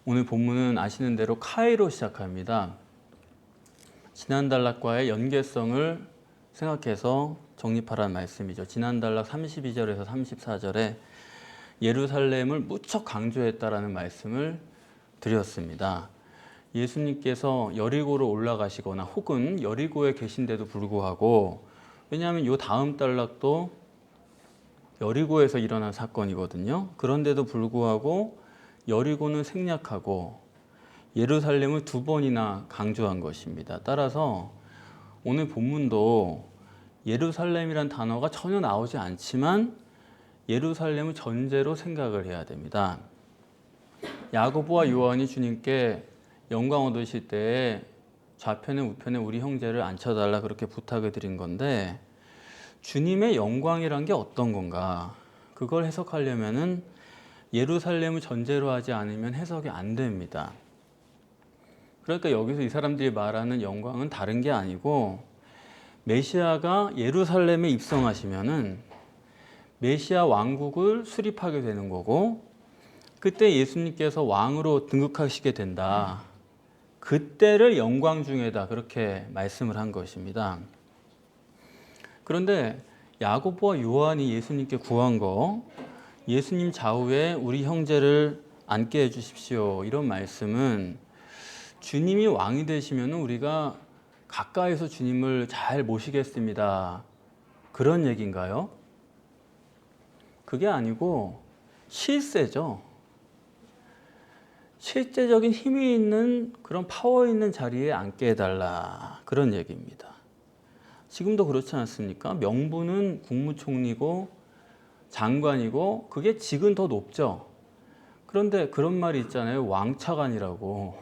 오늘 본문은 아시는 대로 카이로 시작합니다. 지난 단락과의 연계성을 생각해서 정립하라는 말씀이죠. 지난 단락 32절에서 34절에 예루살렘을 무척 강조했다라는 말씀을 드렸습니다. 예수님께서 여리고로 올라가시거나 혹은 여리고에 계신데도 불구하고, 왜냐하면 이 다음 단락도 여리고에서 일어난 사건이거든요. 그런데도 불구하고 여리고는 생략하고 예루살렘을 2번이나 강조한 것입니다. 따라서 오늘 본문도 예루살렘이란 단어가 전혀 나오지 않지만 예루살렘을 전제로 생각을 해야 됩니다. 야고보와 요한이 주님께 영광 얻으실 때 좌편에 우편에 우리 형제를 앉혀달라 그렇게 부탁을 드린 건데, 주님의 영광이란 게 어떤 건가? 그걸 해석하려면은 예루살렘을 전제로 하지 않으면 해석이 안 됩니다. 그러니까 여기서 이 사람들이 말하는 영광은 다른 게 아니고, 메시아가 예루살렘에 입성하시면은 메시아 왕국을 수립하게 되는 거고, 그때 예수님께서 왕으로 등극하시게 된다. 그때를 영광 중에다 그렇게 말씀을 한 것입니다. 그런데 야고보와 요한이 예수님께 구한 거, 예수님 좌우에 우리 형제를 앉게 해주십시오, 이런 말씀은 주님이 왕이 되시면 우리가 가까이서 주님을 잘 모시겠습니다, 그런 얘기인가요? 그게 아니고 실세죠. 실제적인 힘이 있는 그런 파워 있는 자리에 앉게 해달라, 그런 얘기입니다. 지금도 그렇지 않습니까? 명분은 국무총리고 장관이고 그게 직은 더 높죠. 그런데 그런 말이 있잖아요. 왕차관이라고.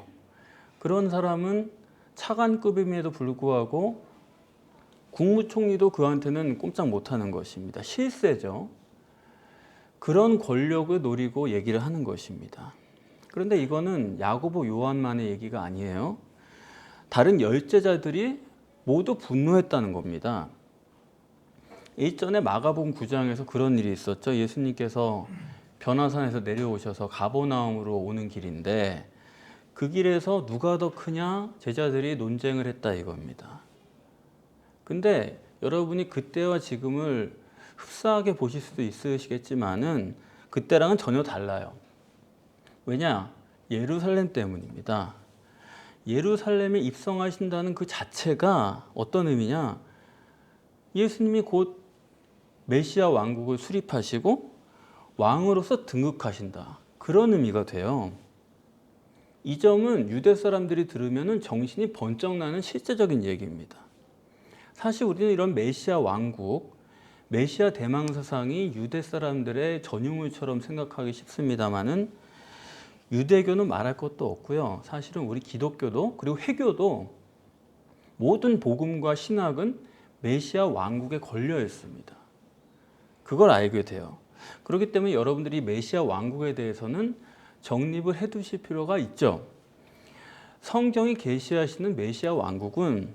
그런 사람은 차관급임에도 불구하고 국무총리도 그한테는 꼼짝 못하는 것입니다. 실세죠. 그런 권력을 노리고 얘기를 하는 것입니다. 그런데 이거는 야고보 요한만의 얘기가 아니에요. 다른 열제자들이 모두 분노했다는 겁니다. 일전에 마가복음 9장에서 그런 일이 있었죠. 예수님께서 변화산에서 내려오셔서 가버나움으로 오는 길인데, 그 길에서 누가 더 크냐 제자들이 논쟁을 했다 이겁니다. 근데 여러분이 그때와 지금을 흡사하게 보실 수도 있으시겠지만은 그때랑은 전혀 달라요. 왜냐? 예루살렘 때문입니다. 예루살렘에 입성하신다는 그 자체가 어떤 의미냐? 예수님이 곧 메시아 왕국을 수립하시고 왕으로서 등극하신다, 그런 의미가 돼요. 이 점은 유대 사람들이 들으면 정신이 번쩍 나는 실제적인 얘기입니다. 사실 우리는 이런 메시아 왕국, 메시아 대망 사상이 유대 사람들의 전유물처럼 생각하기 쉽습니다만은 유대교는 말할 것도 없고요. 사실은 우리 기독교도 그리고 회교도 모든 복음과 신학은 메시아 왕국에 걸려 있습니다. 그걸 알게 돼요. 그렇기 때문에 여러분들이 메시아 왕국에 대해서는 정립을 해 두실 필요가 있죠. 성경이 계시하시는 메시아 왕국은,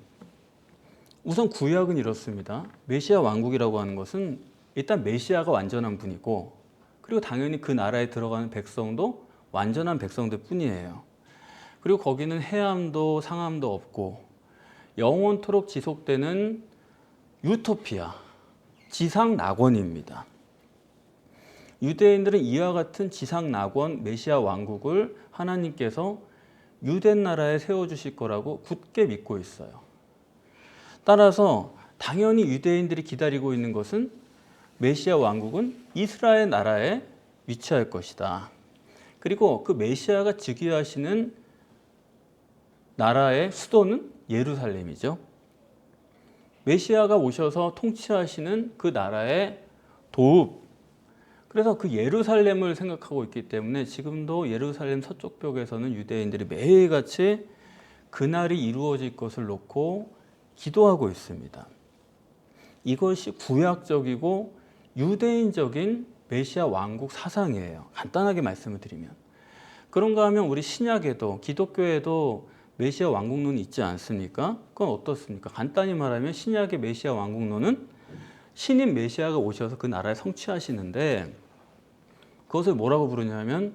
우선 구약은 이렇습니다. 메시아 왕국이라고 하는 것은 일단 메시아가 완전한 분이고, 그리고 당연히 그 나라에 들어가는 백성도 완전한 백성들 뿐이에요. 그리고 거기는 해함도 상함도 없고 영원토록 지속되는 유토피아, 지상 낙원입니다. 유대인들은 이와 같은 지상 낙원 메시아 왕국을 하나님께서 유대 나라에 세워주실 거라고 굳게 믿고 있어요. 따라서 당연히 유대인들이 기다리고 있는 것은 메시아 왕국은 이스라엘 나라에 위치할 것이다. 그리고 그 메시아가 즉위하시는 나라의 수도는 예루살렘이죠. 메시아가 오셔서 통치하시는 그 나라의 도읍, 그래서 그 예루살렘을 생각하고 있기 때문에 지금도 예루살렘 서쪽 벽에서는 유대인들이 매일같이 그날이 이루어질 것을 놓고 기도하고 있습니다. 이것이 구약적이고 유대인적인 메시아 왕국 사상이에요. 간단하게 말씀을 드리면. 그런가 하면 우리 신약에도, 기독교에도 메시아 왕국론이 있지 않습니까? 그건 어떻습니까? 간단히 말하면 신약의 메시아 왕국론은 신인 메시아가 오셔서 그 나라에 성취하시는데, 그것을 뭐라고 부르냐면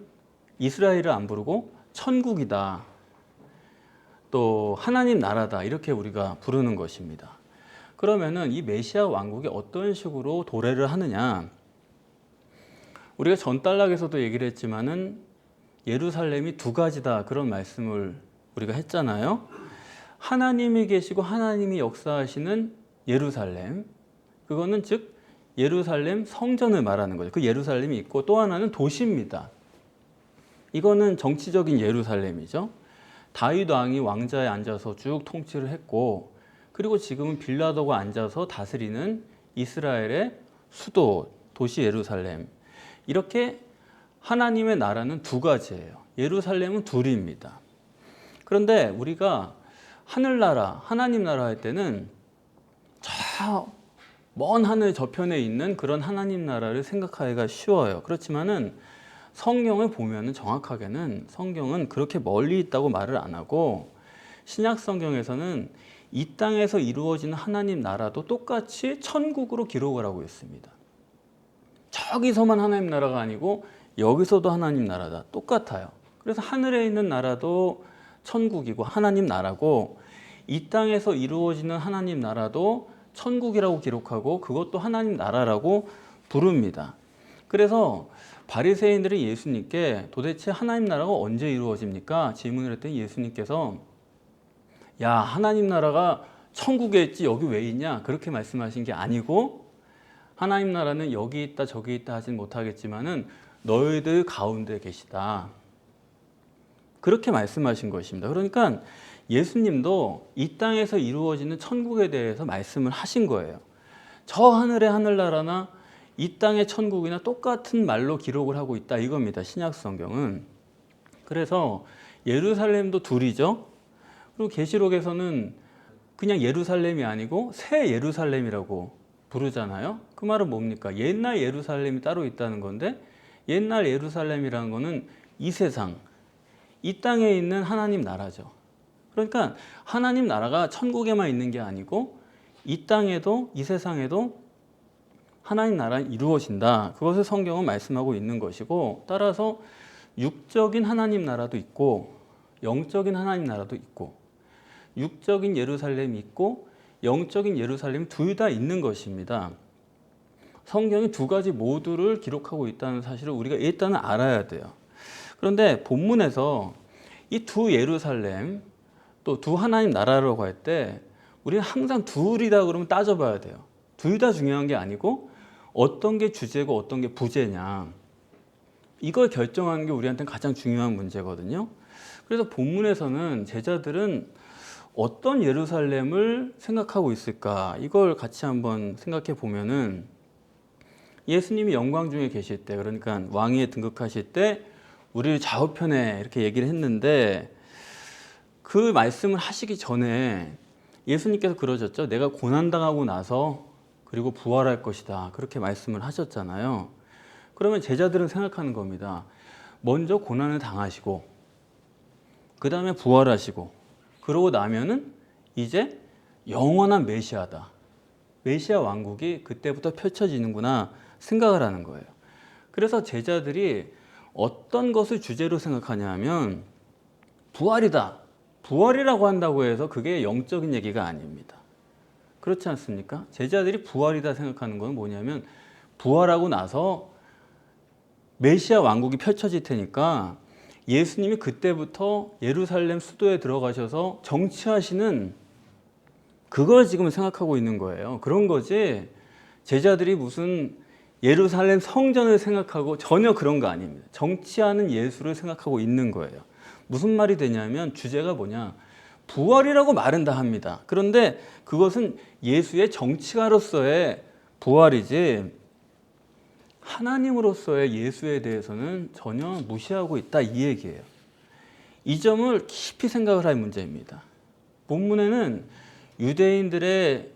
이스라엘을 안 부르고 천국이다, 또 하나님 나라다, 이렇게 우리가 부르는 것입니다. 그러면은 이 메시아 왕국이 어떤 식으로 도래를 하느냐, 우리가 전단락에서도 얘기를 했지만은 예루살렘이 두 가지다, 그런 말씀을 우리가 했잖아요. 하나님이 계시고 하나님이 역사하시는 예루살렘, 그거는 즉 예루살렘 성전을 말하는 거죠. 그 예루살렘이 있고, 또 하나는 도시입니다. 이거는 정치적인 예루살렘이죠. 다윗 왕이 왕자에 앉아서 쭉 통치를 했고, 그리고 지금은 빌라도가 앉아서 다스리는 이스라엘의 수도, 도시 예루살렘. 이렇게 하나님의 나라는 두 가지예요. 예루살렘은 둘입니다. 그런데 우리가 하늘나라, 하나님 나라 할 때는 저 먼 하늘 저편에 있는 그런 하나님 나라를 생각하기가 쉬워요. 그렇지만은 성경을 보면은 정확하게는 성경은 그렇게 멀리 있다고 말을 안 하고, 신약 성경에서는 이 땅에서 이루어지는 하나님 나라도 똑같이 천국으로 기록을 하고 있습니다. 저기서만 하나님 나라가 아니고 여기서도 하나님 나라다, 똑같아요. 그래서 하늘에 있는 나라도 천국이고 하나님 나라고, 이 땅에서 이루어지는 하나님 나라도 천국이라고 기록하고 그것도 하나님 나라라고 부릅니다. 그래서 바리새인들이 예수님께 도대체 하나님 나라가 언제 이루어집니까? 질문을 했더니 예수님께서 야, 하나님 나라가 천국에 있지 여기 왜 있냐? 그렇게 말씀하신 게 아니고, 하나님 나라는 여기 있다 저기 있다 하진 못하겠지만은 너희들 가운데 계시다, 그렇게 말씀하신 것입니다. 그러니까 예수님도 이 땅에서 이루어지는 천국에 대해서 말씀을 하신 거예요. 저 하늘의 하늘나라나 이 땅의 천국이나 똑같은 말로 기록을 하고 있다, 이겁니다, 신약 성경은. 그래서 예루살렘도 둘이죠. 그리고 계시록에서는 그냥 예루살렘이 아니고 새 예루살렘이라고 부르잖아요. 그 말은 뭡니까? 옛날 예루살렘이 따로 있다는 건데, 옛날 예루살렘이라는 거는 이 세상, 이 땅에 있는 하나님 나라죠. 그러니까 하나님 나라가 천국에만 있는 게 아니고 이 땅에도, 이 세상에도 하나님 나라는 이루어진다, 그것을 성경은 말씀하고 있는 것이고, 따라서 육적인 하나님 나라도 있고 영적인 하나님 나라도 있고, 육적인 예루살렘이 있고 영적인 예루살렘이 둘 다 있는 것입니다. 성경이 두 가지 모두를 기록하고 있다는 사실을 우리가 일단은 알아야 돼요. 그런데 본문에서 이 두 예루살렘, 또 두 하나님 나라라고 할 때 우리는 항상 둘이다 그러면 따져봐야 돼요. 둘 다 중요한 게 아니고 어떤 게 주제고 어떤 게 부제냐, 이걸 결정하는 게 우리한테는 가장 중요한 문제거든요. 그래서 본문에서는 제자들은 어떤 예루살렘을 생각하고 있을까, 이걸 같이 한번 생각해 보면은, 예수님이 영광 중에 계실 때, 그러니까 왕위에 등극하실 때 우리를 좌우편에 이렇게 얘기를 했는데, 그 말씀을 하시기 전에 예수님께서 그러셨죠. 내가 고난당하고 나서 그리고 부활할 것이다, 그렇게 말씀을 하셨잖아요. 그러면 제자들은 생각하는 겁니다. 먼저 고난을 당하시고 그 다음에 부활하시고 그러고 나면은 이제 영원한 메시아다, 메시아 왕국이 그때부터 펼쳐지는구나 생각을 하는 거예요. 그래서 제자들이 어떤 것을 주제로 생각하냐 하면 부활이다. 부활이라고 한다고 해서 그게 영적인 얘기가 아닙니다. 그렇지 않습니까? 제자들이 부활이다 생각하는 건 뭐냐면, 부활하고 나서 메시아 왕국이 펼쳐질 테니까 예수님이 그때부터 예루살렘 수도에 들어가셔서 정치하시는, 그걸 지금 생각하고 있는 거예요. 그런 거지 제자들이 무슨 예루살렘 성전을 생각하고, 전혀 그런 거 아닙니다. 정치하는 예수를 생각하고 있는 거예요. 무슨 말이 되냐면, 주제가 뭐냐, 부활이라고 말은 다 합니다. 그런데 그것은 예수의 정치가로서의 부활이지 하나님으로서의 예수에 대해서는 전혀 무시하고 있다, 이 얘기예요. 이 점을 깊이 생각을 할 문제입니다. 본문에는 유대인들의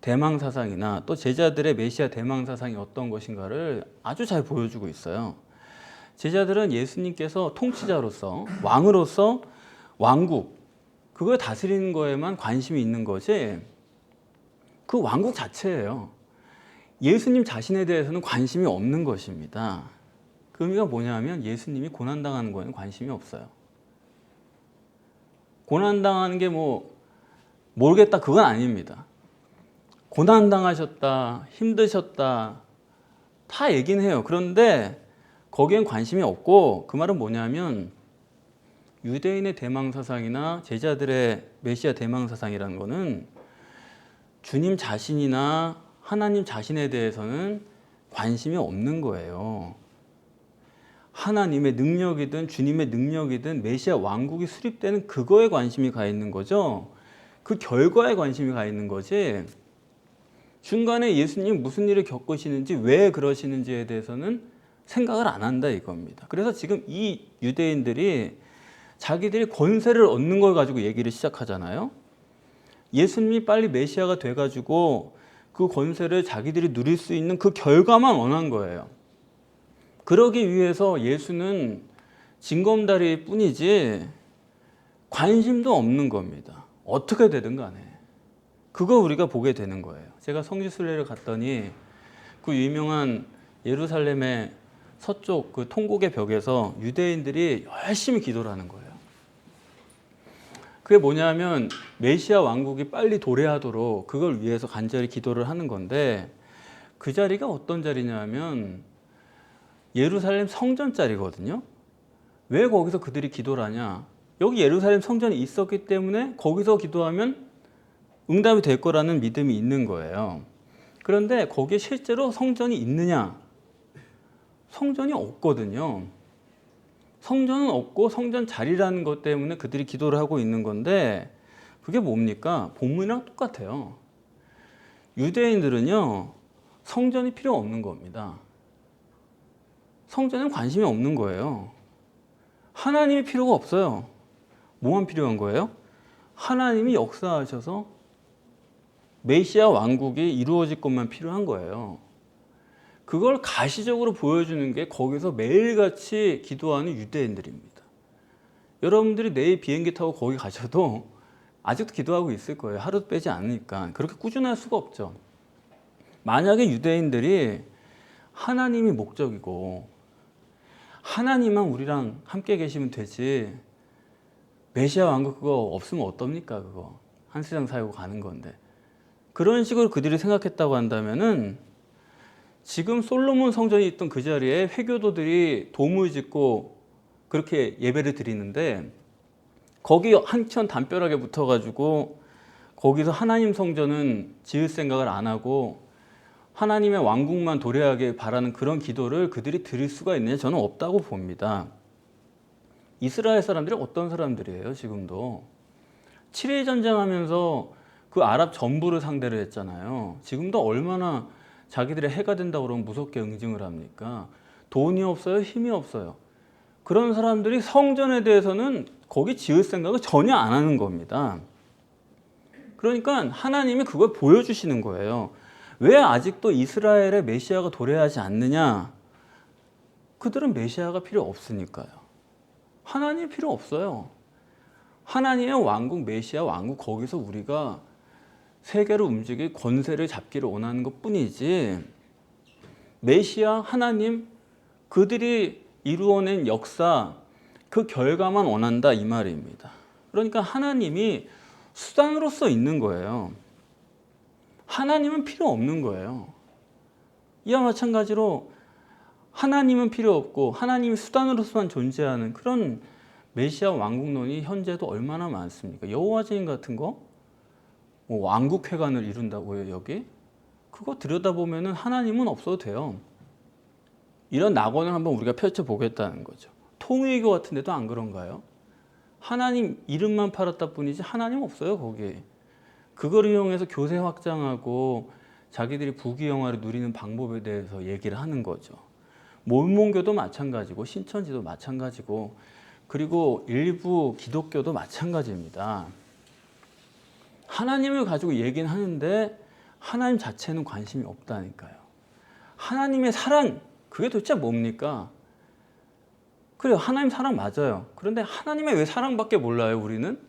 대망 사상이나 또 제자들의 메시아 대망 사상이 어떤 것인가를 아주 잘 보여주고 있어요. 제자들은 예수님께서 통치자로서, 왕으로서 왕국, 그걸 다스리는 거에만 관심이 있는 거지 그 왕국 자체예요. 예수님 자신에 대해서는 관심이 없는 것입니다. 그 의미가 뭐냐면 예수님이 고난당하는 거에는 관심이 없어요. 고난당하는 게 뭐 모르겠다 그건 아닙니다. 고난당하셨다, 힘드셨다 다 얘기는 해요. 그런데 거기엔 관심이 없고, 그 말은 뭐냐면 유대인의 대망사상이나 제자들의 메시아 대망사상이라는 거는 주님 자신이나 하나님 자신에 대해서는 관심이 없는 거예요. 하나님의 능력이든 주님의 능력이든 메시아 왕국이 수립되는 그거에 관심이 가 있는 거죠. 그 결과에 관심이 가 있는 거지, 중간에 예수님 무슨 일을 겪으시는지 왜 그러시는지에 대해서는 생각을 안 한다 이겁니다. 그래서 지금 이 유대인들이 자기들이 권세를 얻는 걸 가지고 얘기를 시작하잖아요. 예수님이 빨리 메시아가 돼가지고 그 권세를 자기들이 누릴 수 있는 그 결과만 원한 거예요. 그러기 위해서 예수는 징검다리 뿐이지 관심도 없는 겁니다. 어떻게 되든 간에. 그거 우리가 보게 되는 거예요. 제가 성지순례를 갔더니 그 유명한 예루살렘의 서쪽 그 통곡의 벽에서 유대인들이 열심히 기도를 하는 거예요. 그게 뭐냐면 메시아 왕국이 빨리 도래하도록 그걸 위해서 간절히 기도를 하는 건데, 그 자리가 어떤 자리냐면 예루살렘 성전 자리거든요. 왜 거기서 그들이 기도를 하냐? 여기 예루살렘 성전이 있었기 때문에 거기서 기도하면 응답이 될 거라는 믿음이 있는 거예요. 그런데 거기에 실제로 성전이 있느냐? 성전이 없거든요. 성전은 없고 성전 자리라는 것 때문에 그들이 기도를 하고 있는 건데, 그게 뭡니까? 본문이랑 똑같아요. 유대인들은요, 성전이 필요 없는 겁니다. 성전에는 관심이 없는 거예요. 하나님이 필요가 없어요. 뭐만 필요한 거예요? 하나님이 역사하셔서 메시아 왕국이 이루어질 것만 필요한 거예요. 그걸 가시적으로 보여주는 게 거기서 매일같이 기도하는 유대인들입니다. 여러분들이 내일 비행기 타고 거기 가셔도 아직도 기도하고 있을 거예요. 하루도 빼지 않으니까. 그렇게 꾸준할 수가 없죠. 만약에 유대인들이 하나님이 목적이고 하나님만 우리랑 함께 계시면 되지, 메시아 왕국 그거 없으면 어떻습니까? 그거 한 세상 살고 가는 건데, 그런 식으로 그들이 생각했다고 한다면은 지금 솔로몬 성전이 있던 그 자리에 회교도들이 도움을 짓고 그렇게 예배를 드리는데, 거기 한켠 담벼락에 붙어가지고 거기서 하나님 성전은 지을 생각을 안 하고 하나님의 왕국만 도래하게 바라는 그런 기도를 그들이 드릴 수가 있느냐? 저는 없다고 봅니다. 이스라엘 사람들이 어떤 사람들이에요? 지금도 7.1 전쟁하면서 그 아랍 전부를 상대로 했잖아요. 지금도 얼마나 자기들의 해가 된다고 그러면 무섭게 응징을 합니까? 돈이 없어요? 힘이 없어요. 그런 사람들이 성전에 대해서는 거기 지을 생각을 전혀 안 하는 겁니다. 그러니까 하나님이 그걸 보여주시는 거예요. 왜 아직도 이스라엘의 메시아가 도래하지 않느냐? 그들은 메시아가 필요 없으니까요. 하나님이 필요 없어요. 하나님의 왕국, 메시아 왕국, 거기서 우리가 세계를 움직일 권세를 잡기를 원하는 것 뿐이지, 메시아, 하나님, 그들이 이루어낸 역사, 그 결과만 원한다 이 말입니다. 그러니까 하나님이 수단으로서 있는 거예요. 하나님은 필요 없는 거예요. 이와 마찬가지로 하나님은 필요 없고 하나님이 수단으로서만 존재하는 그런 메시아 왕국론이 현재도 얼마나 많습니까? 여호와 증인 같은 거, 뭐 왕국회관을 이룬다고요 여기? 그거 들여다보면 하나님은 없어도 돼요. 이런 낙원을 한번 우리가 펼쳐보겠다는 거죠. 통일교 같은 데도 안 그런가요? 하나님 이름만 팔았다 뿐이지 하나님 없어요 거기. 그걸 이용해서 교세 확장하고 자기들이 부귀영화를 누리는 방법에 대해서 얘기를 하는 거죠. 몰몬교도 마찬가지고 신천지도 마찬가지고 그리고 일부 기독교도 마찬가지입니다. 하나님을 가지고 얘기는 하는데 하나님 자체는 관심이 없다니까요. 하나님의 사랑, 그게 도대체 뭡니까? 그래요, 하나님 사랑 맞아요. 그런데 하나님의 왜 사랑밖에 몰라요 우리는?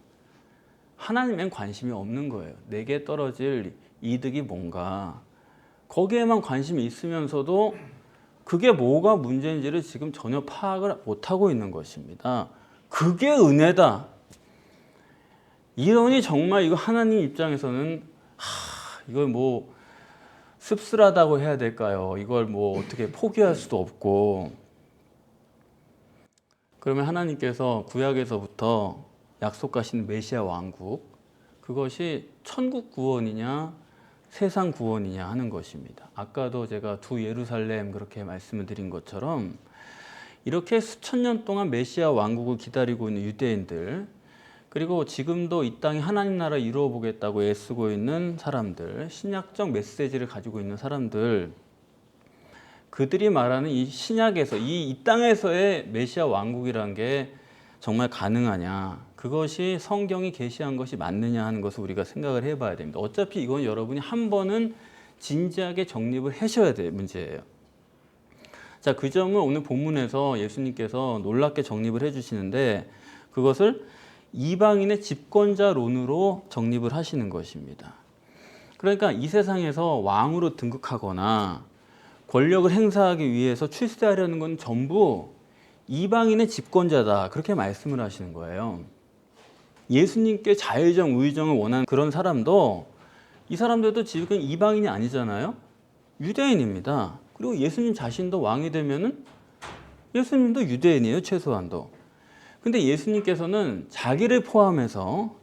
하나님엔 관심이 없는 거예요. 내게 떨어질 이득이 뭔가, 거기에만 관심이 있으면서도 그게 뭐가 문제인지를 지금 전혀 파악을 못하고 있는 것입니다. 그게 은혜다. 이러니 정말 이거 하나님 입장에서는 이걸 뭐 씁쓸하다고 해야 될까요? 이걸 뭐 어떻게 포기할 수도 없고. 그러면 하나님께서 구약에서부터 약속하신 메시아 왕국, 그것이 천국 구원이냐 세상 구원이냐 하는 것입니다. 아까도 제가 두 예루살렘 그렇게 말씀을 드린 것처럼 이렇게 수천 년 동안 메시아 왕국을 기다리고 있는 유대인들, 그리고 지금도 이 땅에 하나님 나라 이루어 보겠다고 애쓰고 있는 사람들, 신약적 메시지를 가지고 있는 사람들, 그들이 말하는 이 신약에서 이 땅에서의 메시아 왕국이란 게 정말 가능하냐, 그것이 성경이 계시한 것이 맞느냐 하는 것을 우리가 생각을 해봐야 됩니다. 어차피 이건 여러분이 한 번은 진지하게 정립을 하셔야 될 문제예요. 자, 그 점을 오늘 본문에서 예수님께서 놀랍게 정립을 해주시는데, 그것을 이방인의 집권자론으로 정립을 하시는 것입니다. 그러니까 이 세상에서 왕으로 등극하거나 권력을 행사하기 위해서 출세하려는 건 전부 이방인의 집권자다, 그렇게 말씀을 하시는 거예요. 예수님께 자유정, 우유정을 원하는 그런 사람도, 이 사람들도 지금 이방인이 아니잖아요. 유대인입니다. 그리고 예수님 자신도 왕이 되면은 예수님도 유대인이에요, 최소한도. 근데 예수님께서는 자기를 포함해서,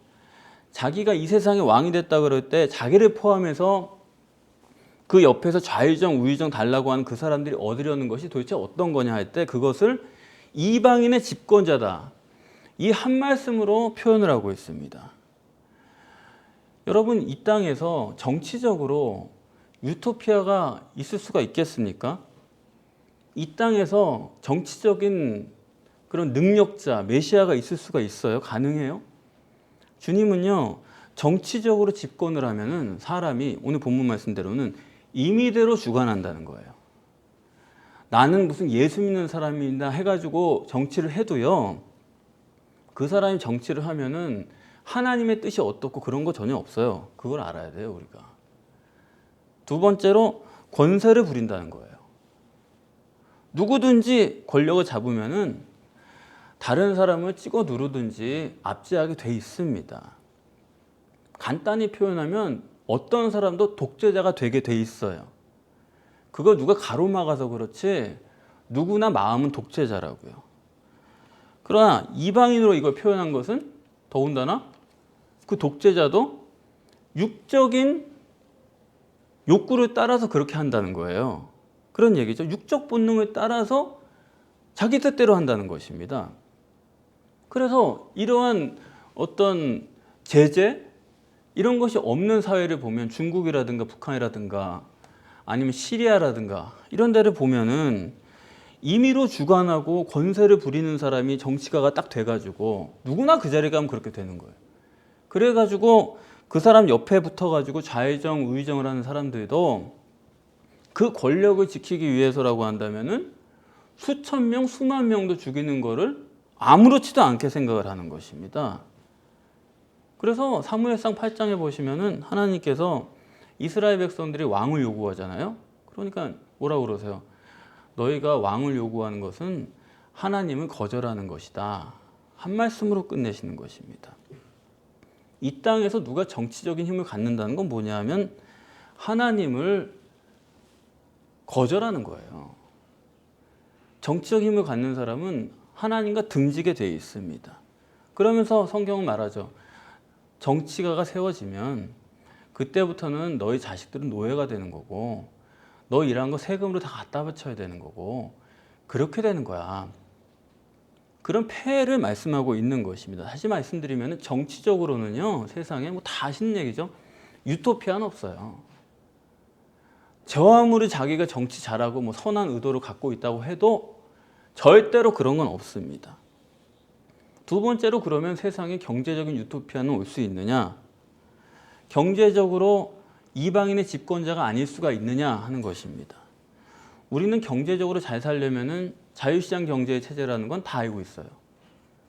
자기가 이 세상의 왕이 됐다 그럴 때 자기를 포함해서 그 옆에서 좌유정, 우유정 달라고 하는 그 사람들이 얻으려는 것이 도대체 어떤 거냐 할 때, 그것을 이방인의 집권자다, 이 한 말씀으로 표현을 하고 있습니다. 여러분, 이 땅에서 정치적으로 유토피아가 있을 수가 있겠습니까? 이 땅에서 정치적인 그런 능력자, 메시아가 있을 수가 있어요? 가능해요? 주님은요, 정치적으로 집권을 하면은 사람이 오늘 본문 말씀대로는 임의대로 주관한다는 거예요. 나는 무슨 예수 믿는 사람이다 해가지고 정치를 해도요, 그 사람이 정치를 하면은 하나님의 뜻이 어떻고 그런 거 전혀 없어요. 그걸 알아야 돼요, 우리가. 두 번째로 권세를 부린다는 거예요. 누구든지 권력을 잡으면은 다른 사람을 찍어 누르든지 압제하게 돼 있습니다. 간단히 표현하면 어떤 사람도 독재자가 되게 돼 있어요. 그거 누가 가로막아서 그렇지 누구나 마음은 독재자라고요. 그러나 이방인으로 이걸 표현한 것은 더군다나 그 독재자도 육적인 욕구를 따라서 그렇게 한다는 거예요. 그런 얘기죠. 육적 본능을 따라서 자기 뜻대로 한다는 것입니다. 그래서 이러한 어떤 제재, 이런 것이 없는 사회를 보면 중국이라든가 북한이라든가 아니면 시리아라든가 이런 데를 보면은 임의로 주관하고 권세를 부리는 사람이 정치가가 딱 돼가지고 누구나 그 자리에 가면 그렇게 되는 거예요. 그래가지고 그 사람 옆에 붙어가지고 좌의정, 우의정을 하는 사람들도 그 권력을 지키기 위해서라고 한다면은 수천 명, 수만 명도 죽이는 거를 아무렇지도 않게 생각을 하는 것입니다. 그래서 사무엘상 8장에 보시면은 하나님께서 이스라엘 백성들이 왕을 요구하잖아요. 그러니까 뭐라고 그러세요? 너희가 왕을 요구하는 것은 하나님을 거절하는 것이다, 한 말씀으로 끝내시는 것입니다. 이 땅에서 누가 정치적인 힘을 갖는다는 건 뭐냐 하면 하나님을 거절하는 거예요. 정치적 힘을 갖는 사람은 하나님과 등지게 되어 있습니다. 그러면서 성경은 말하죠. 정치가가 세워지면 그때부터는 너희 자식들은 노예가 되는 거고, 너 일한 거 세금으로 다 갖다 바쳐야 되는 거고, 그렇게 되는 거야. 그런 폐해를 말씀하고 있는 것입니다. 다시 말씀드리면 정치적으로는요, 세상에 뭐 다 하시는 얘기죠. 유토피아는 없어요. 저 아무리 자기가 정치 잘하고 뭐 선한 의도를 갖고 있다고 해도 절대로 그런 건 없습니다. 두 번째로, 그러면 세상에 경제적인 유토피아는 올 수 있느냐? 경제적으로 이방인의 집권자가 아닐 수가 있느냐 하는 것입니다. 우리는 경제적으로 잘 살려면은 자유시장 경제 체제라는 건 다 알고 있어요.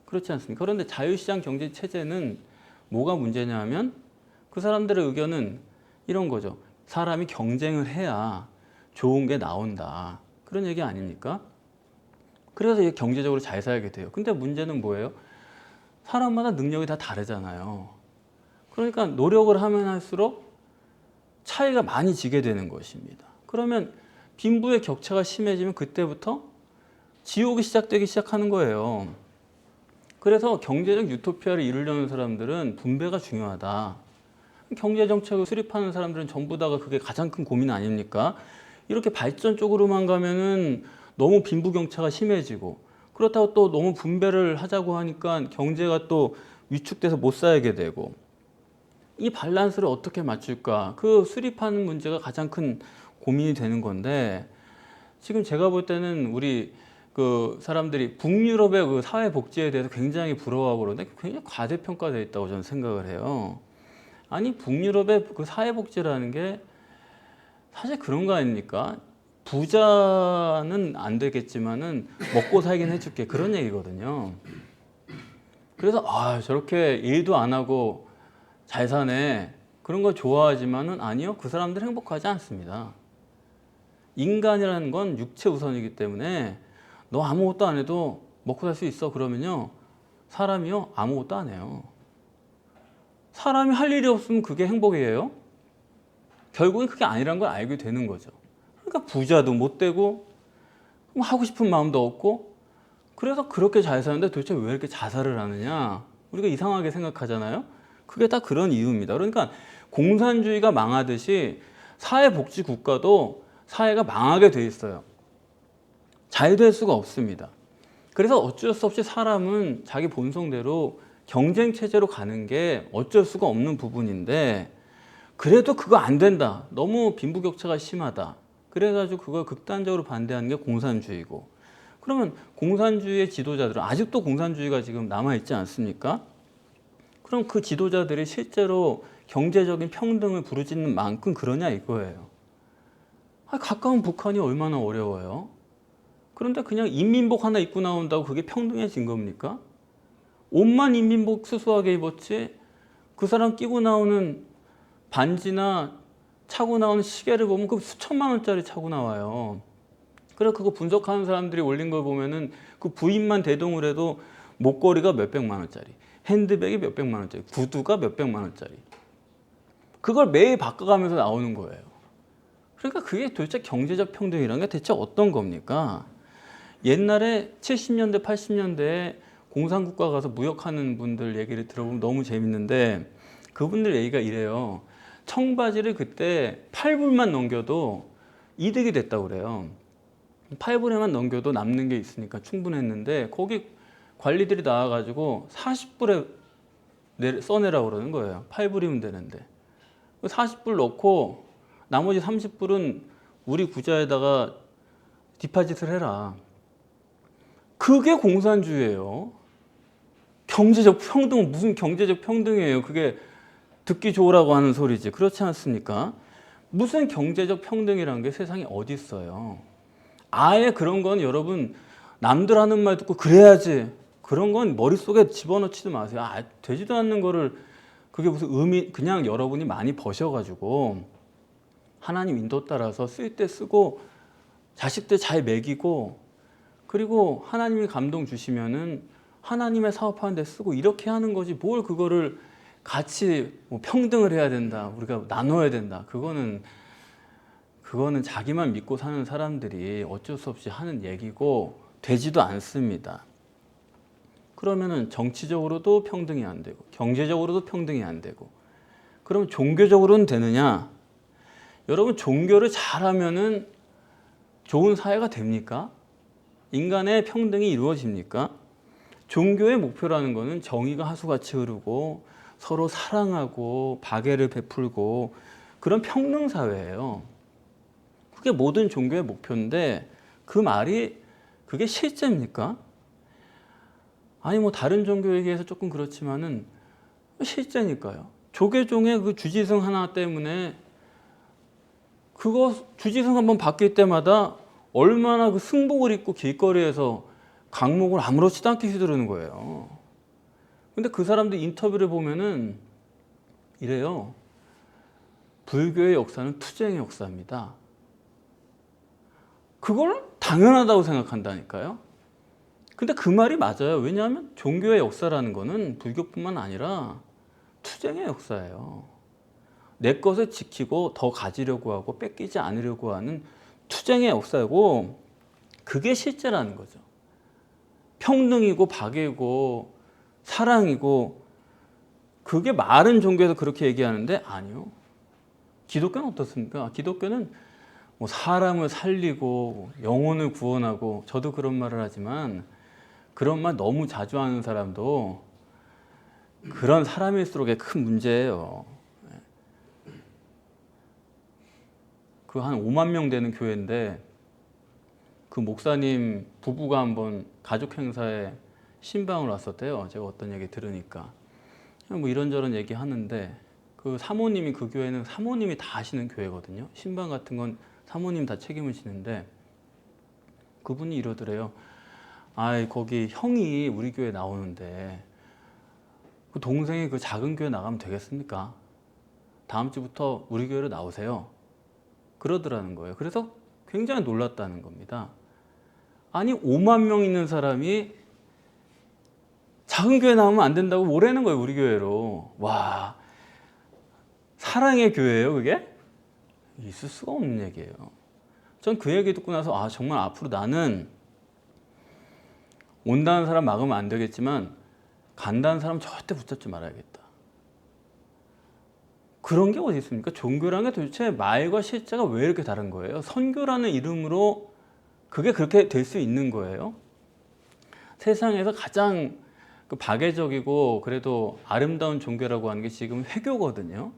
그렇지 않습니까? 그런데 자유시장 경제 체제는 뭐가 문제냐 하면 그 사람들의 의견은 이런 거죠. 사람이 경쟁을 해야 좋은 게 나온다, 그런 얘기 아닙니까? 그래서 경제적으로 잘 살게 돼요. 근데 문제는 뭐예요? 사람마다 능력이 다 다르잖아요. 그러니까 노력을 하면 할수록 차이가 많이 지게 되는 것입니다. 그러면 빈부의 격차가 심해지면 그때부터 지옥이 시작하는 거예요. 그래서 경제적 유토피아를 이루려는 사람들은 분배가 중요하다. 경제정책을 수립하는 사람들은 전부 다가 그게 가장 큰 고민 아닙니까? 이렇게 발전 쪽으로만 가면은 너무 빈부격차가 심해지고, 그렇다고 또 너무 분배를 하자고 하니까 경제가 또 위축돼서 못 살게 되고, 이 밸런스를 어떻게 맞출까? 그 수립하는 문제가 가장 큰 고민이 되는 건데, 지금 제가 볼 때는 우리 그 사람들이 북유럽의 그 사회복지에 대해서 굉장히 부러워하고 그러는데 굉장히 과대평가되어 있다고 저는 생각을 해요. 아니, 북유럽의 그 사회복지라는 게 사실 그런 거 아닙니까? 부자는 안 되겠지만은 먹고 살긴 해줄게, 그런 얘기거든요. 그래서 저렇게 일도 안 하고 잘 사네, 그런 거 좋아하지만은 아니요, 그 사람들은 행복하지 않습니다. 인간이라는 건 육체 우선이기 때문에 너 아무것도 안 해도 먹고 살 수 있어 그러면요, 사람이요 아무것도 안 해요. 사람이 할 일이 없으면 그게 행복이에요? 결국엔 그게 아니란 걸 알게 되는 거죠. 그러니까 부자도 못 되고 하고 싶은 마음도 없고, 그래서 그렇게 잘 사는데 도대체 왜 이렇게 자살을 하느냐, 우리가 이상하게 생각하잖아요. 그게 다 그런 이유입니다. 그러니까 공산주의가 망하듯이 사회복지 국가도 사회가 망하게 돼 있어요. 잘 될 수가 없습니다. 그래서 어쩔 수 없이 사람은 자기 본성대로 경쟁 체제로 가는 게 어쩔 수가 없는 부분인데, 그래도 그거 안 된다, 너무 빈부격차가 심하다, 그래가지고 그걸 극단적으로 반대하는 게 공산주의고, 그러면 공산주의의 지도자들은 아직도 공산주의가 지금 남아있지 않습니까? 그럼 그 지도자들이 실제로 경제적인 평등을 부르짖는 만큼 그러냐 이거예요. 가까운 북한이 얼마나 어려워요. 그런데 그냥 인민복 하나 입고 나온다고 그게 평등해진 겁니까? 옷만 인민복 수수하게 입었지 그 사람 끼고 나오는 반지나 차고 나오는 시계를 보면 그 수천만 원짜리 차고 나와요. 그래서 그거 분석하는 사람들이 올린 걸 보면은 그 부인만 대동을 해도 목걸이가 몇백만 원짜리, 핸드백이 몇백만 원짜리, 구두가 몇백만 원짜리, 그걸 매일 바꿔가면서 나오는 거예요. 그러니까 그게 도대체 경제적 평등이라는 게 대체 어떤 겁니까? 옛날에 70년대, 80년대에 공산국가 가서 무역하는 분들 얘기를 들어보면 너무 재밌는데, 그분들 얘기가 이래요. 청바지를 그때 8불만 넘겨도 이득이 됐다고 그래요. 8불에만 넘겨도 남는 게 있으니까 충분했는데, 거기 관리들이 나와가지고 40불에 써내라고 그러는 거예요. 8불이면 되는데 40불 넣고 나머지 30불은 우리 구자에다가 디파짓을 해라. 그게 공산주의예요. 경제적 평등은 무슨 경제적 평등이에요? 그게 듣기 좋으라고 하는 소리지. 그렇지 않습니까? 무슨 경제적 평등이라는 게 세상에 어디 있어요? 아예 그런 건 여러분 남들 하는 말 듣고 그래야지, 그런 건 머릿속에 집어넣지도 마세요. 되지도 않는 거를 그게 무슨 의미, 그냥 여러분이 많이 버셔가지고 하나님 인도 따라서 쓸 때 쓰고 자식들 잘 먹이고, 그리고 하나님이 감동 주시면은 하나님의 사업하는 데 쓰고, 이렇게 하는 거지 뭘 그거를 같이 뭐 평등을 해야 된다, 우리가 나눠야 된다, 그거는 자기만 믿고 사는 사람들이 어쩔 수 없이 하는 얘기고 되지도 않습니다. 그러면은 정치적으로도 평등이 안 되고 경제적으로도 평등이 안 되고, 그럼 종교적으로는 되느냐? 여러분, 종교를 잘하면은 좋은 사회가 됩니까? 인간의 평등이 이루어집니까? 종교의 목표라는 것은 정의가 하수같이 흐르고 서로 사랑하고 박애를 베풀고 그런 평등 사회예요. 그게 모든 종교의 목표인데, 그 말이 그게 실제입니까? 아니 뭐 다른 종교 얘기해서 조금 그렇지만은 실제니까요. 조계종의 그 주지승 하나 때문에 그거 주지승 한번 바뀔 때마다 얼마나 그 승복을 입고 길거리에서 강목을 아무렇지도 않게 휘두르는 거예요. 근데 그 사람들 인터뷰를 보면은 이래요. 불교의 역사는 투쟁의 역사입니다. 그걸 당연하다고 생각한다니까요. 근데 그 말이 맞아요. 왜냐하면 종교의 역사라는 거는 불교뿐만 아니라 투쟁의 역사예요. 내 것을 지키고 더 가지려고 하고 뺏기지 않으려고 하는 투쟁의 역사고, 그게 실제라는 거죠. 평등이고 박애고 사랑이고, 그게 마른 종교에서 그렇게 얘기하는데 아니요. 기독교는 어떻습니까? 기독교는 뭐 사람을 살리고 영혼을 구원하고, 저도 그런 말을 하지만 그런 말 너무 자주 하는 사람도 그런 사람일수록의 큰 문제예요. 그 한 5만 명 되는 교회인데 그 목사님 부부가 한번 가족 행사에 신방을 왔었대요. 제가 어떤 얘기 들으니까 뭐 이런저런 얘기 하는데, 그 사모님이, 그 교회는 사모님이 다 하시는 교회거든요. 신방 같은 건 사모님 다 책임을 지는데, 그분이 이러더래요. 아, 거기 형이 우리 교회 나오는데 그 동생이 그 작은 교회 나가면 되겠습니까? 다음 주부터 우리 교회로 나오세요. 그러더라는 거예요. 그래서 굉장히 놀랐다는 겁니다. 아니, 5만 명 있는 사람이 작은 교회 나오면 안 된다고 뭐라는 거예요, 우리 교회로. 와, 사랑의 교회예요, 그게? 있을 수가 없는 얘기예요. 전 그 얘기 듣고 나서 아, 정말 앞으로 나는 온다는 사람 막으면 안 되겠지만 간다는 사람 절대 붙잡지 말아야겠다. 그런 게 어디 있습니까? 종교라는 게 도대체 말과 실제가 왜 이렇게 다른 거예요? 선교라는 이름으로 그게 그렇게 될 수 있는 거예요? 세상에서 가장 박애적이고 그래도 아름다운 종교라고 하는 게 지금 회교거든요.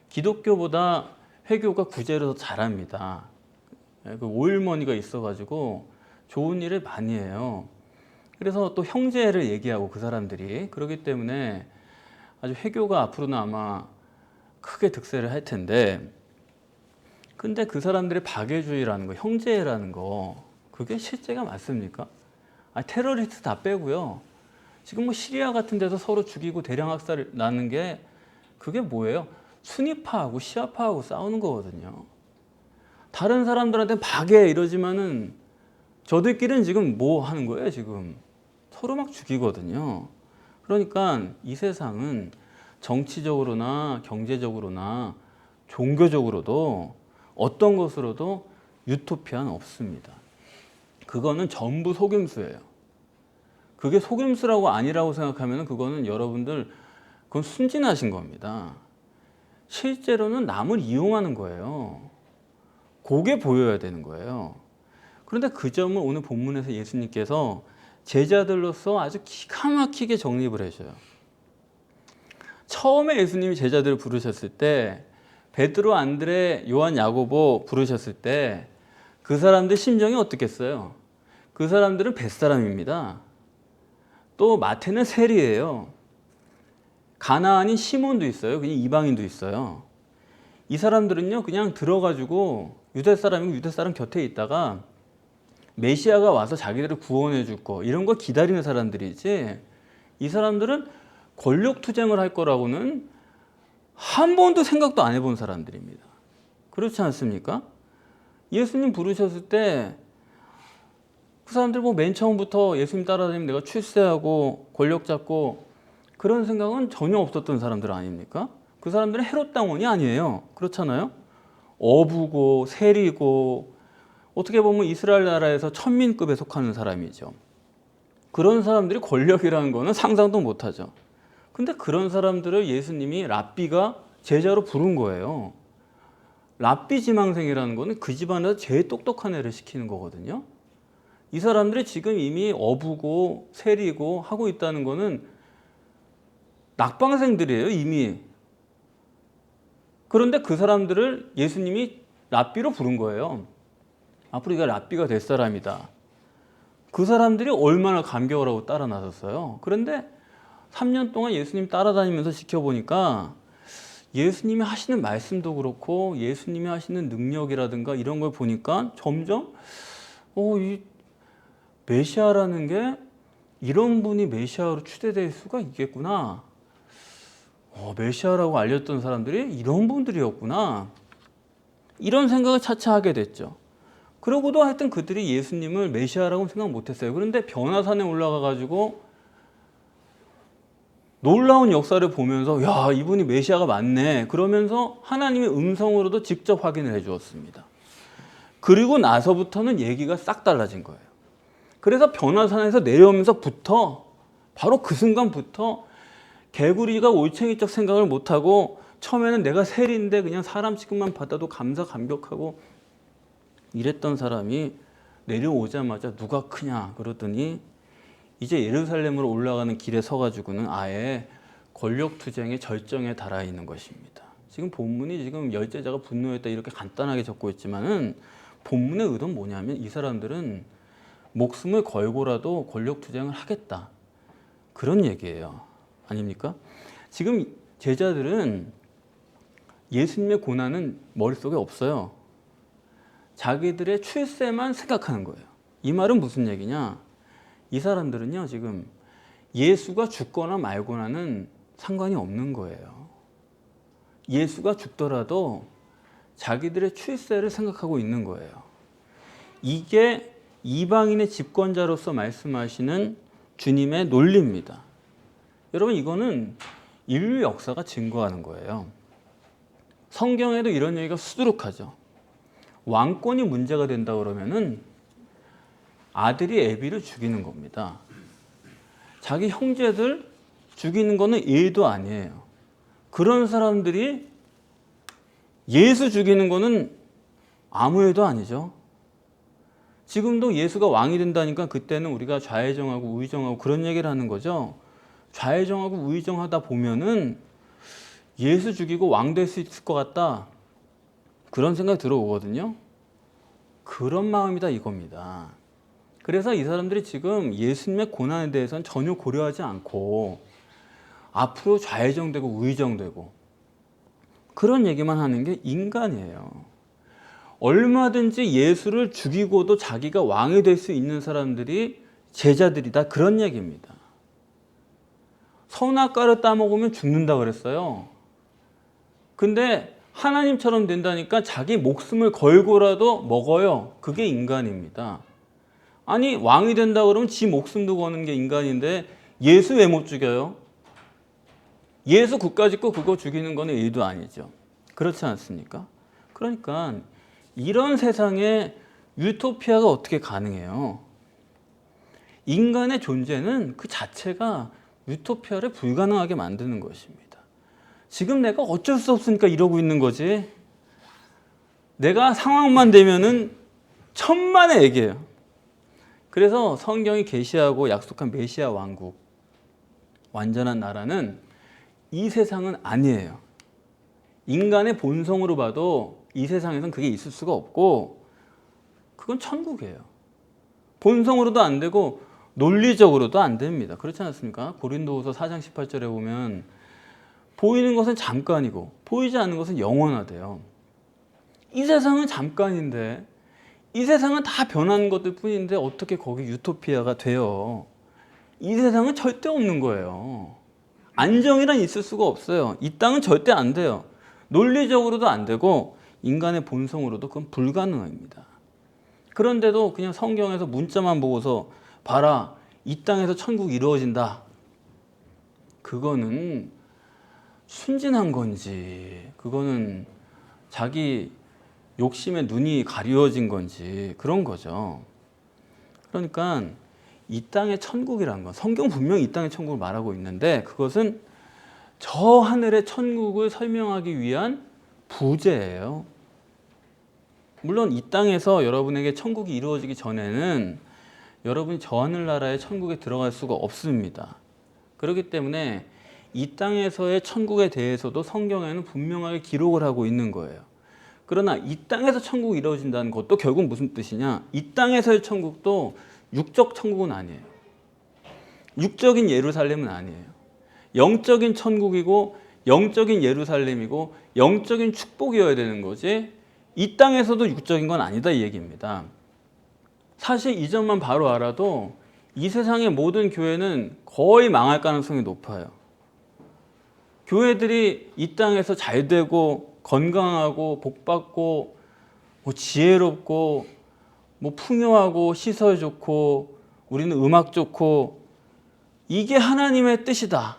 기독교보다 회교가 구제를 더 잘합니다. 그 오일머니가 있어가지고 좋은 일을 많이 해요. 그래서 또 형제를 얘기하고 그 사람들이, 그렇기 때문에 아주 회교가 앞으로는 아마 크게 득세를 할 텐데, 근데 그 사람들의 박애주의라는 거, 형제라는 거, 그게 실제가 맞습니까? 아니, 테러리스트 다 빼고요. 지금 뭐 시리아 같은 데서 서로 죽이고 대량 학살 나는 게 그게 뭐예요? 순위파하고 시아파하고 싸우는 거거든요. 다른 사람들한테 박애 이러지만은 저들끼리는 지금 뭐 하는 거예요? 지금 서로 막 죽이거든요. 그러니까 이 세상은 정치적으로나 경제적으로나 종교적으로도 어떤 것으로도 유토피아는 없습니다. 그거는 전부 속임수예요. 그게 속임수라고 아니라고 생각하면 그거는 여러분들 그건 순진하신 겁니다. 실제로는 남을 이용하는 거예요. 그게 보여야 되는 거예요. 그런데 그 점을 오늘 본문에서 예수님께서 제자들로서 아주 기가 막히게 정립을 해줘요. 처음에 예수님이 제자들을 부르셨을 때, 베드로, 안드레, 요한, 야고보 부르셨을 때 그 사람들 심정이 어떻겠어요? 그 사람들은 벳사람입니다. 또 마태는 세리예요. 가나안인 시몬도 있어요. 그냥 이방인도 있어요. 이 사람들은요, 그냥 들어가지고 유대 사람이고 유대 사람 곁에 있다가 메시아가 와서 자기들을 구원해 줄 거, 이런 거 기다리는 사람들이지, 이 사람들은 권력 투쟁을 할 거라고는 한 번도 생각도 안 해본 사람들입니다. 그렇지 않습니까? 예수님 부르셨을 때 그 사람들 뭐 맨 처음부터 예수님 따라다니면 내가 출세하고 권력 잡고 그런 생각은 전혀 없었던 사람들 아닙니까? 그 사람들은 헤롯 당원이 아니에요. 그렇잖아요? 어부고 세리고 어떻게 보면 이스라엘 나라에서 천민급에 속하는 사람이죠. 그런 사람들이 권력이라는 거는 상상도 못하죠. 근데 그런 사람들을 예수님이 랍비가 제자로 부른 거예요. 랍비 지망생이라는 거는 그 집안에서 제일 똑똑한 애를 시키는 거거든요. 이 사람들이 지금 이미 어부고 세리고 하고 있다는 거는 낙방생들이에요, 이미. 그런데 그 사람들을 예수님이 랍비로 부른 거예요. 앞으로 네가 랍비가 될 사람이다. 그 사람들이 얼마나 감격을 하고 따라 나섰어요. 그런데 3년 동안 예수님 따라다니면서 지켜보니까 예수님이 하시는 말씀도 그렇고 예수님이 하시는 능력이라든가 이런 걸 보니까 점점 이 메시아라는 게 이런 분이 메시아로 추대될 수가 있겠구나. 메시아라고 알렸던 사람들이 이런 분들이었구나. 이런 생각을 차차 하게 됐죠. 그러고도 하여튼 그들이 예수님을 메시아라고 생각 못했어요. 그런데 변화산에 올라가 가지고 놀라운 역사를 보면서 야, 이분이 메시아가 맞네. 그러면서 하나님의 음성으로도 직접 확인을 해 주었습니다. 그리고 나서부터는 얘기가 싹 달라진 거예요. 그래서 변화산에서 내려오면서부터 바로 그 순간부터 개구리가 올챙이적 생각을 못하고 처음에는 내가 세리인데 그냥 사람 취급만 받아도 감사감격하고 이랬던 사람이 내려오자마자 누가 크냐 그러더니 이제 예루살렘으로 올라가는 길에 서가지고는 아예 권력투쟁의 절정에 달하 있는 것입니다. 지금 본문이 지금 열제자가 분노했다 이렇게 간단하게 적고 있지만은 본문의 의도는 뭐냐면 이 사람들은 목숨을 걸고라도 권력투쟁을 하겠다. 그런 얘기예요. 아닙니까? 지금 제자들은 예수님의 고난은 머릿속에 없어요. 자기들의 출세만 생각하는 거예요. 이 말은 무슨 얘기냐? 이 사람들은요, 지금 예수가 죽거나 말거나는 상관이 없는 거예요. 예수가 죽더라도 자기들의 출세를 생각하고 있는 거예요. 이게 이방인의 집권자로서 말씀하시는 주님의 논리입니다. 여러분, 이거는 인류 역사가 증거하는 거예요. 성경에도 이런 얘기가 수두룩하죠. 왕권이 문제가 된다 그러면은 아들이 애비를 죽이는 겁니다. 자기 형제들 죽이는 거는 일도 아니에요. 그런 사람들이 예수 죽이는 거는 아무 일도 아니죠. 지금도 예수가 왕이 된다니까 그때는 우리가 좌회정하고 우회정하고 그런 얘기를 하는 거죠. 좌회정하고 우회정하다 보면은 예수 죽이고 왕 될 수 있을 것 같다. 그런 생각이 들어오거든요. 그런 마음이다 이겁니다. 그래서 이 사람들이 지금 예수님의 고난에 대해서는 전혀 고려하지 않고 앞으로 좌회정되고 우회정되고 그런 얘기만 하는 게 인간이에요. 얼마든지 예수를 죽이고도 자기가 왕이 될 수 있는 사람들이 제자들이다 그런 얘기입니다. 선악과를 따먹으면 죽는다 그랬어요. 근데 하나님처럼 된다니까 자기 목숨을 걸고라도 먹어요. 그게 인간입니다. 아니 왕이 된다 그러면 지 목숨도 거는 게 인간인데 예수 왜 못 죽여요? 예수 국가 짓고 그거 죽이는 거는 일도 아니죠. 그렇지 않습니까? 그러니까 이런 세상에 유토피아가 어떻게 가능해요? 인간의 존재는 그 자체가 유토피아를 불가능하게 만드는 것입니다. 지금 내가 어쩔 수 없으니까 이러고 있는 거지. 내가 상황만 되면은 천만의 얘기예요. 그래서 성경이 계시하고 약속한 메시아 왕국, 완전한 나라는 이 세상은 아니에요. 인간의 본성으로 봐도 이 세상에선 그게 있을 수가 없고 그건 천국이에요. 본성으로도 안 되고 논리적으로도 안 됩니다. 그렇지 않습니까? 고린도후서 4장 18절에 보면 보이는 것은 잠깐이고 보이지 않는 것은 영원하대요. 이 세상은 잠깐인데 이 세상은 다 변하는 것들 뿐인데 어떻게 거기 유토피아가 돼요? 이 세상은 절대 없는 거예요. 안정이란 있을 수가 없어요. 이 땅은 절대 안 돼요. 논리적으로도 안 되고 인간의 본성으로도 그건 불가능합니다. 그런데도 그냥 성경에서 문자만 보고서 봐라, 이 땅에서 천국이 이루어진다. 그거는 순진한 건지 그거는 자기 욕심에 눈이 가려진 건지 그런 거죠. 그러니까 이 땅의 천국이란 건 성경 분명히 이 땅의 천국을 말하고 있는데 그것은 저 하늘의 천국을 설명하기 위한 부제예요. 물론 이 땅에서 여러분에게 천국이 이루어지기 전에는 여러분이 저 하늘나라의 천국에 들어갈 수가 없습니다. 그렇기 때문에 이 땅에서의 천국에 대해서도 성경에는 분명하게 기록을 하고 있는 거예요. 그러나 이 땅에서 천국이 이루어진다는 것도 결국 무슨 뜻이냐? 이 땅에서의 천국도 육적 천국은 아니에요. 육적인 예루살렘은 아니에요. 영적인 천국이고 영적인 예루살렘이고 영적인 축복이어야 되는 거지 이 땅에서도 육적인 건 아니다 이 얘기입니다. 사실 이 점만 바로 알아도 이 세상의 모든 교회는 거의 망할 가능성이 높아요. 교회들이 이 땅에서 잘 되고 건강하고 복받고 뭐 지혜롭고 뭐 풍요하고 시설 좋고 우리는 음악 좋고 이게 하나님의 뜻이다.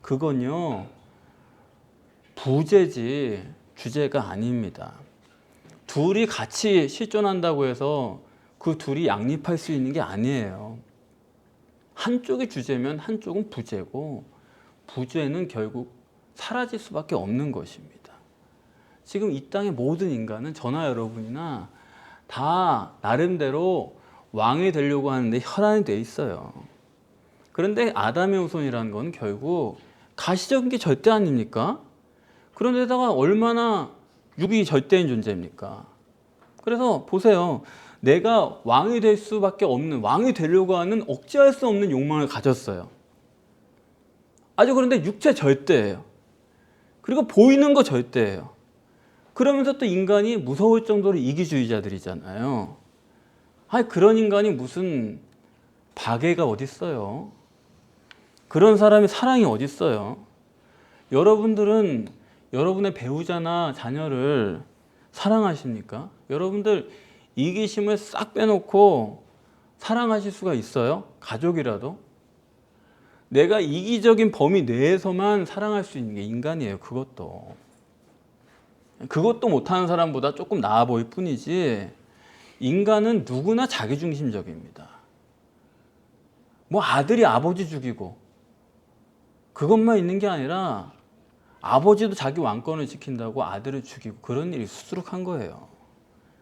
그건요 부재지 주제가 아닙니다. 둘이 같이 실존한다고 해서 그 둘이 양립할 수 있는 게 아니에요. 한쪽이 주제면 한쪽은 부재고, 부재는 결국 사라질 수밖에 없는 것입니다. 지금 이 땅의 모든 인간은 저나 여러분이나 다 나름대로 왕이 되려고 하는데 혈안이 돼 있어요. 그런데 아담의 후손이라는 건 결국 가시적인 게 절대 아닙니까? 그런데다가 얼마나 육이 절대인 존재입니까? 그래서 보세요. 내가 왕이 될 수밖에 없는, 왕이 되려고 하는 억제할 수 없는 욕망을 가졌어요. 아주 그런데 육체 절대예요. 그리고 보이는 거 절대예요. 그러면서 또 인간이 무서울 정도로 이기주의자들이잖아요. 아니 그런 인간이 무슨 박애가 어딨어요. 그런 사람이 사랑이 어딨어요. 여러분들은 여러분의 배우자나 자녀를 사랑하십니까? 여러분들 이기심을 싹 빼놓고 사랑하실 수가 있어요? 가족이라도? 내가 이기적인 범위 내에서만 사랑할 수 있는 게 인간이에요. 그것도 못하는 사람보다 조금 나아 보일 뿐이지, 인간은 누구나 자기중심적입니다. 뭐 아들이 아버지 죽이고 그것만 있는 게 아니라 아버지도 자기 왕권을 지킨다고 아들을 죽이고 그런 일이 수두룩한 거예요.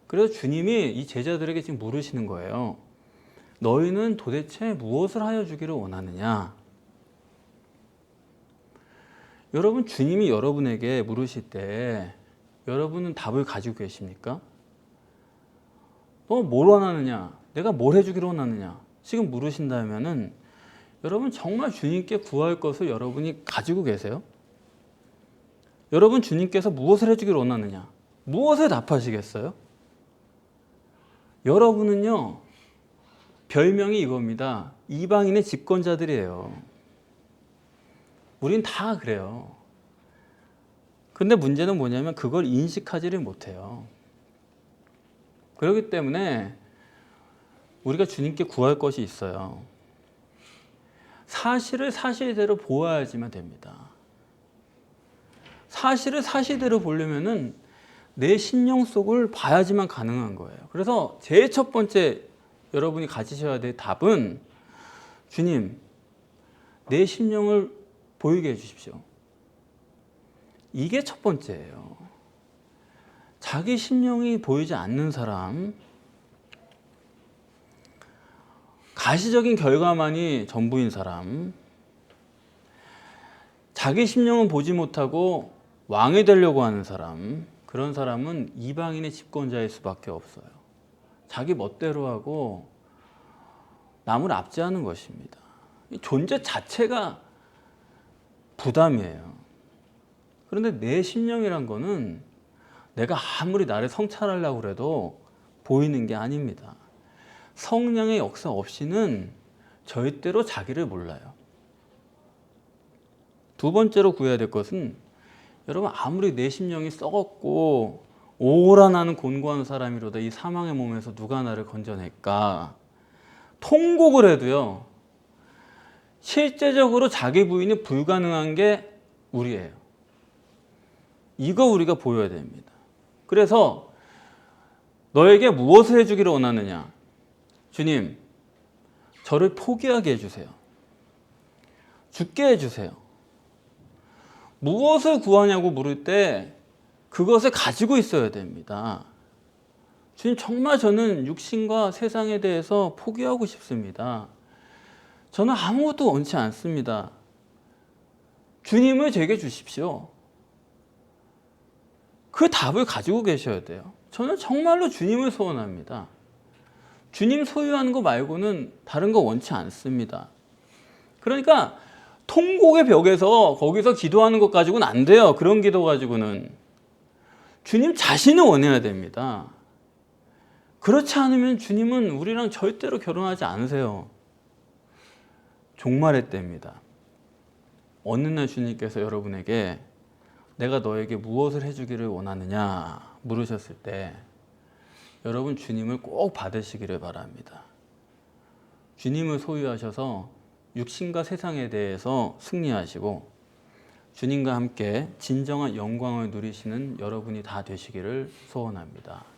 그래서 주님이 이 제자들에게 지금 물으시는 거예요. 너희는 도대체 무엇을 하여 주기를 원하느냐? 여러분, 주님이 여러분에게 물으실 때 여러분은 답을 가지고 계십니까? 너 뭘 원하느냐? 내가 뭘 해주기를 원하느냐? 지금 물으신다면은 여러분 정말 주님께 구할 것을 여러분이 가지고 계세요? 여러분 주님께서 무엇을 해주기를 원하느냐? 무엇에 답하시겠어요? 여러분은요, 별명이 이겁니다. 이방인의 집권자들이에요. 우린 다 그래요. 근데 문제는 뭐냐면 그걸 인식하지를 못해요. 그렇기 때문에 우리가 주님께 구할 것이 있어요. 사실을 사실대로 보아야지만 됩니다. 사실을 사실대로 보려면은 내 심령 속을 봐야지만 가능한 거예요. 그래서 제일 첫 번째 여러분이 가지셔야 될 답은, 주님, 내 심령을 보이게 해주십시오. 이게 첫 번째예요. 자기 심령이 보이지 않는 사람, 가시적인 결과만이 전부인 사람, 자기 심령은 보지 못하고 왕이 되려고 하는 사람, 그런 사람은 이방인의 집권자일 수밖에 없어요. 자기 멋대로 하고 남을 압제하는 것입니다. 존재 자체가 부담이에요. 그런데 내 심령이란 거는 내가 아무리 나를 성찰하려고 해도 보이는 게 아닙니다. 성령의 역사 없이는 절대로 자기를 몰라요. 두 번째로 구해야 될 것은, 여러분 아무리 내 심령이 썩었고 오라 나는 곤고한 사람이로다 이 사망의 몸에서 누가 나를 건져낼까, 통곡을 해도요, 실제적으로 자기 부인이 불가능한 게 우리예요. 이거 우리가 보여야 됩니다. 그래서 너에게 무엇을 해주기를 원하느냐? 주님, 저를 포기하게 해주세요. 죽게 해주세요. 무엇을 구하냐고 물을 때 그것을 가지고 있어야 됩니다. 주님, 정말 저는 육신과 세상에 대해서 포기하고 싶습니다. 저는 아무것도 원치 않습니다. 주님을 제게 주십시오. 그 답을 가지고 계셔야 돼요. 저는 정말로 주님을 소원합니다. 주님 소유하는 거 말고는 다른 거 원치 않습니다. 그러니까 통곡의 벽에서 거기서 기도하는 것 가지고는 안 돼요. 그런 기도 가지고는. 주님 자신을 원해야 됩니다. 그렇지 않으면 주님은 우리랑 절대로 결혼하지 않으세요. 종말의 때입니다. 어느 날 주님께서 여러분에게 내가 너에게 무엇을 해주기를 원하느냐 물으셨을 때 여러분 주님을 꼭 받으시기를 바랍니다. 주님을 소유하셔서 육신과 세상에 대해서 승리하시고 주님과 함께 진정한 영광을 누리시는 여러분이 다 되시기를 소원합니다.